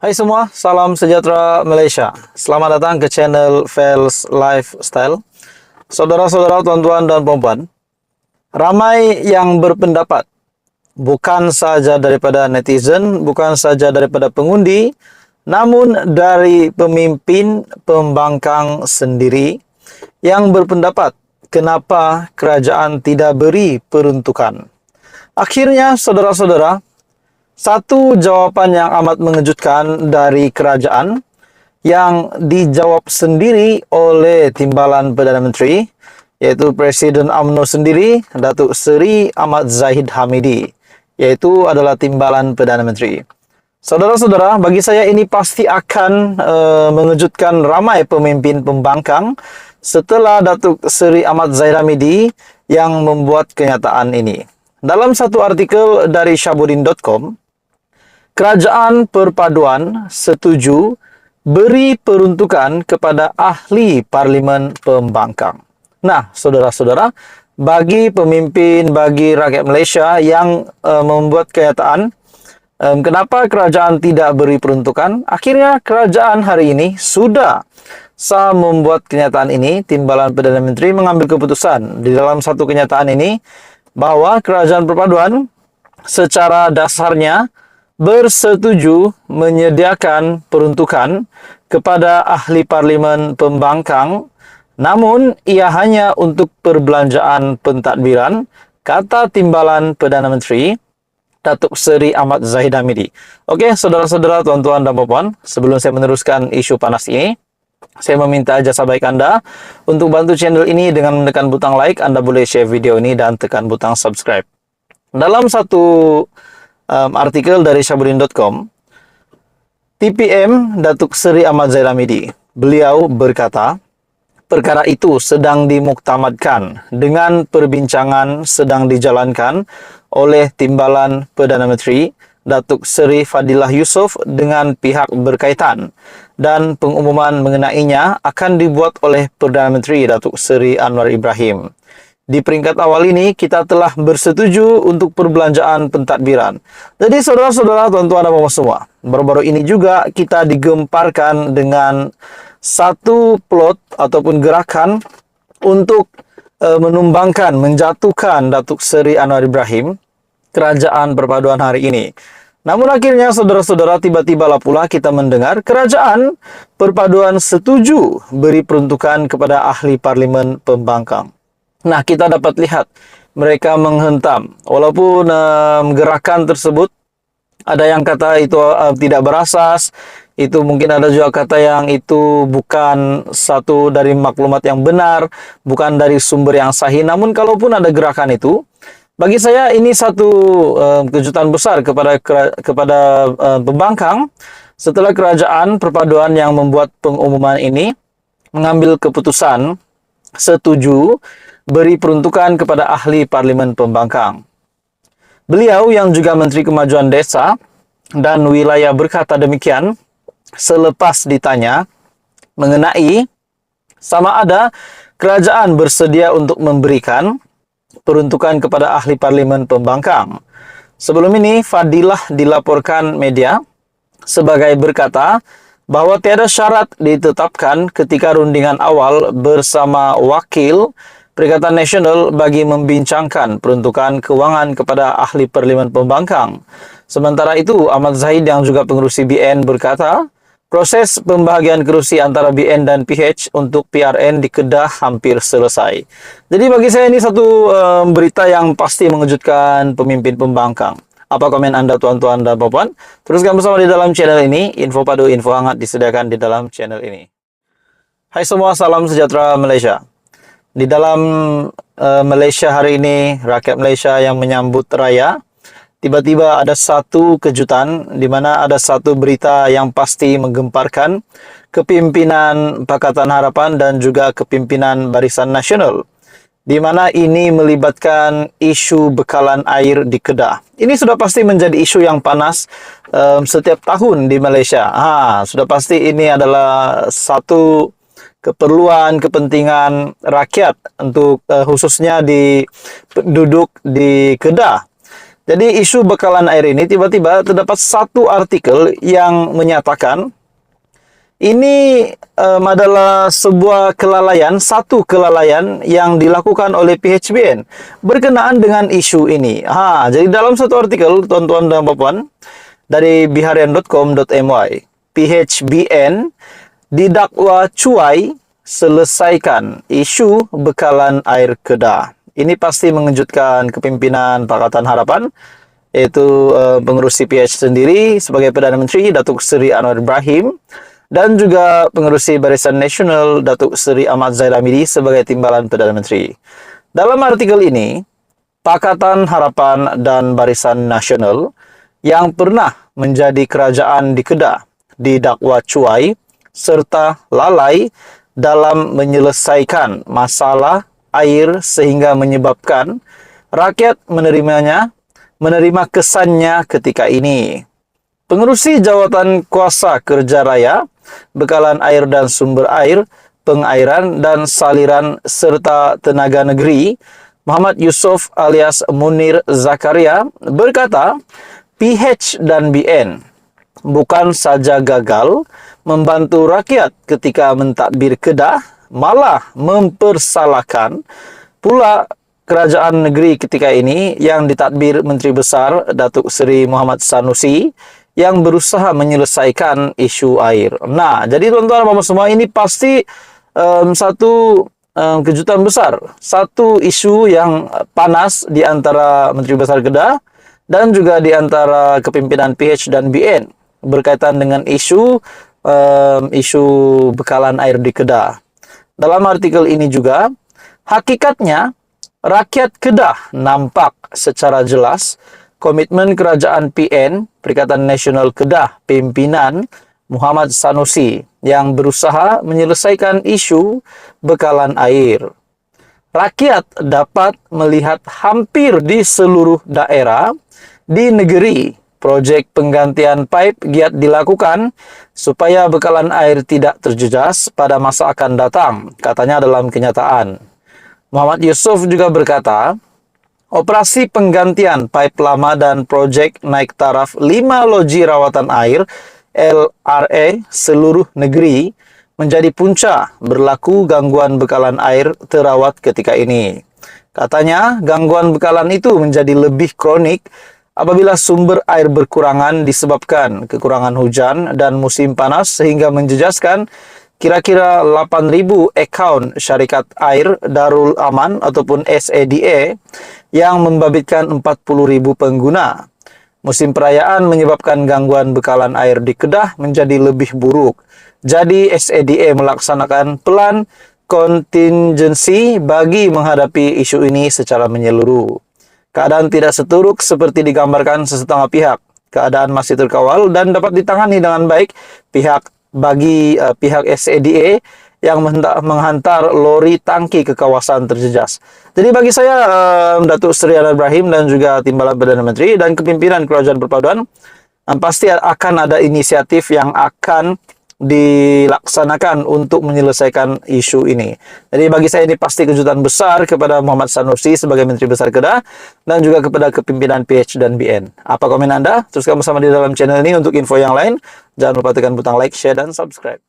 Hai semua, salam sejahtera Malaysia. Selamat datang ke channel Fels Lifestyle. Saudara-saudara, tuan-tuan dan puan-puan, ramai yang berpendapat, bukan saja daripada netizen, bukan saja daripada pengundi, namun dari pemimpin pembangkang sendiri yang berpendapat kenapa kerajaan tidak beri peruntukan. Akhirnya, saudara-saudara, satu jawapan yang amat mengejutkan dari kerajaan yang dijawab sendiri oleh Timbalan Perdana Menteri, yaitu Presiden UMNO sendiri, Datuk Seri Ahmad Zahid Hamidi, yaitu adalah Timbalan Perdana Menteri. Saudara-saudara, bagi saya ini pasti akan mengejutkan ramai pemimpin pembangkang setelah Datuk Seri Ahmad Zahid Hamidi yang membuat kenyataan ini. Dalam satu artikel dari Syahbudin.com, Kerajaan Perpaduan setuju beri peruntukan kepada ahli Parlimen Pembangkang. Nah, saudara-saudara, bagi pemimpin, bagi rakyat Malaysia yang membuat kenyataan, kenapa kerajaan tidak beri peruntukan? Akhirnya kerajaan hari ini sudah sah membuat kenyataan ini. Timbalan Perdana Menteri mengambil keputusan di dalam satu kenyataan ini bahwa Kerajaan Perpaduan secara dasarnya bersetuju menyediakan peruntukan kepada ahli Parlimen Pembangkang, namun ia hanya untuk perbelanjaan pentadbiran, kata Timbalan Perdana Menteri Datuk Seri Ahmad Zahid Hamidi. Okey, saudara-saudara, tuan-tuan dan puan-puan, sebelum saya meneruskan isu panas ini, saya meminta jasa baik anda untuk bantu channel ini dengan menekan butang like. Anda boleh share video ini dan tekan butang subscribe. Dalam satu artikel dari Syahbudin.com, TPM Datuk Seri Ahmad Zahid Hamidi, beliau berkata, perkara itu sedang dimuktamadkan dengan perbincangan sedang dijalankan oleh Timbalan Perdana Menteri Datuk Seri Fadilah Yusof dengan pihak berkaitan, dan pengumuman mengenainya akan dibuat oleh Perdana Menteri Datuk Seri Anwar Ibrahim. Di peringkat awal ini, kita telah bersetuju untuk perbelanjaan pentadbiran. Jadi, saudara-saudara, tuan-tuan dan puan semua, baru-baru ini juga kita digemparkan dengan satu plot ataupun gerakan untuk menumbangkan, menjatuhkan Datuk Seri Anwar Ibrahim, Kerajaan Perpaduan hari ini. Namun akhirnya, saudara-saudara, tiba-tibalah pula kita mendengar Kerajaan Perpaduan setuju beri peruntukan kepada ahli Parlimen Pembangkang. Nah, kita dapat lihat mereka menghentam. Walaupun gerakan tersebut ada yang kata itu tidak berasas, itu mungkin ada juga kata yang itu bukan satu dari maklumat yang benar, bukan dari sumber yang sahih. Namun kalaupun ada gerakan itu, bagi saya ini satu kejutan besar kepada pembangkang setelah Kerajaan Perpaduan yang membuat pengumuman ini mengambil keputusan setuju beri peruntukan kepada ahli Parlimen Pembangkang. Beliau yang juga Menteri Kemajuan Desa dan Wilayah berkata demikian selepas ditanya mengenai sama ada kerajaan bersedia untuk memberikan peruntukan kepada ahli Parlimen Pembangkang. Sebelum ini, Fadilah dilaporkan media sebagai berkata bahwa tiada syarat ditetapkan ketika rundingan awal bersama wakil Perikatan Nasional bagi membincangkan peruntukan kewangan kepada ahli Parlimen Pembangkang. Sementara itu, Ahmad Zahid yang juga pengerusi BN berkata, proses pembahagian kerusi antara BN dan PH untuk PRN di Kedah hampir selesai. Jadi bagi saya ini satu berita yang pasti mengejutkan pemimpin pembangkang. Apa komen anda, tuan-tuan dan puan-puan? Teruskan bersama di dalam channel ini. Info padu, info hangat disediakan di dalam channel ini. Hai semua, salam sejahtera Malaysia. Di dalam Malaysia hari ini, rakyat Malaysia yang menyambut raya, tiba-tiba ada satu kejutan di mana ada satu berita yang pasti menggemparkan kepimpinan Pakatan Harapan dan juga kepimpinan Barisan Nasional, di mana ini melibatkan isu bekalan air di Kedah. Ini sudah pasti menjadi isu yang panas setiap tahun di Malaysia. Sudah pasti ini adalah satu keperluan, kepentingan rakyat untuk khususnya di penduduk di Kedah. Jadi isu bekalan air ini tiba-tiba terdapat satu artikel yang menyatakan ini adalah sebuah kelalaian, satu kelalaian yang dilakukan oleh PHBN berkenaan dengan isu ini. Jadi dalam satu artikel, tuan-tuan dan puan dari biharian.com.my, PHBN didakwa cuai selesaikan isu bekalan air Kedah. Ini pasti mengejutkan kepimpinan Pakatan Harapan, yaitu pengerusi PH sendiri sebagai Perdana Menteri, Datuk Seri Anwar Ibrahim, dan juga pengerusi Barisan Nasional, Datuk Seri Ahmad Zahid Hamidi sebagai Timbalan Perdana Menteri. Dalam artikel ini, Pakatan Harapan dan Barisan Nasional yang pernah menjadi kerajaan di Kedah didakwa cuai serta lalai dalam menyelesaikan masalah air sehingga menyebabkan rakyat menerima kesannya ketika ini. Pengerusi Jawatan Kuasa Kerja Raya, Bekalan Air dan Sumber Air, Pengairan dan Saliran serta Tenaga Negeri, Muhammad Yusof alias Munir Zakaria berkata, PH dan BN bukan saja gagal membantu rakyat ketika mentadbir Kedah, malah mempersalahkan pula kerajaan negeri ketika ini yang ditadbir Menteri Besar Datuk Seri Muhammad Sanusi yang berusaha menyelesaikan isu air. Nah, jadi tuan-tuan dan semua, ini pasti satu kejutan besar, satu isu yang panas di antara Menteri Besar Kedah dan juga di antara kepimpinan PH dan BN berkaitan dengan isu bekalan air di Kedah. Dalam artikel ini juga, hakikatnya rakyat Kedah nampak secara jelas komitmen kerajaan PN, Perikatan Nasional Kedah, pimpinan Muhammad Sanusi yang berusaha menyelesaikan isu bekalan air. Rakyat dapat melihat hampir di seluruh daerah di negeri projek penggantian pipe giat dilakukan supaya bekalan air tidak terjejas pada masa akan datang, katanya dalam kenyataan. Muhammad Yusof juga berkata, operasi penggantian pipe lama dan projek naik taraf 5 loji rawatan air LRA seluruh negeri menjadi punca berlaku gangguan bekalan air terawat ketika ini. Katanya, gangguan bekalan itu menjadi lebih kronik apabila sumber air berkurangan disebabkan kekurangan hujan dan musim panas sehingga menjejaskan kira-kira 8.000 akaun syarikat air Darul Aman ataupun SADA yang membabitkan 40.000 pengguna. Musim perayaan menyebabkan gangguan bekalan air di Kedah menjadi lebih buruk. Jadi SADA melaksanakan plan kontingensi bagi menghadapi isu ini secara menyeluruh. Keadaan tidak seteruk seperti digambarkan sesetengah pihak. Keadaan masih terkawal dan dapat ditangani dengan baik pihak SADA yang menghantar lori tangki ke kawasan terjejas. Jadi bagi saya, Datuk Seri Anwar Ibrahim dan juga Timbalan Perdana Menteri dan kepimpinan Kerajaan Perpaduan pasti akan ada inisiatif yang akan dilaksanakan untuk menyelesaikan isu ini. Jadi bagi saya ini pasti kejutan besar kepada Muhammad Sanusi sebagai Menteri Besar Kedah dan juga kepada kepimpinan PH dan BN. Apa komen Anda? Teruskan bersama di dalam channel ini untuk info yang lain. Jangan lupa tekan butang like, share, dan subscribe.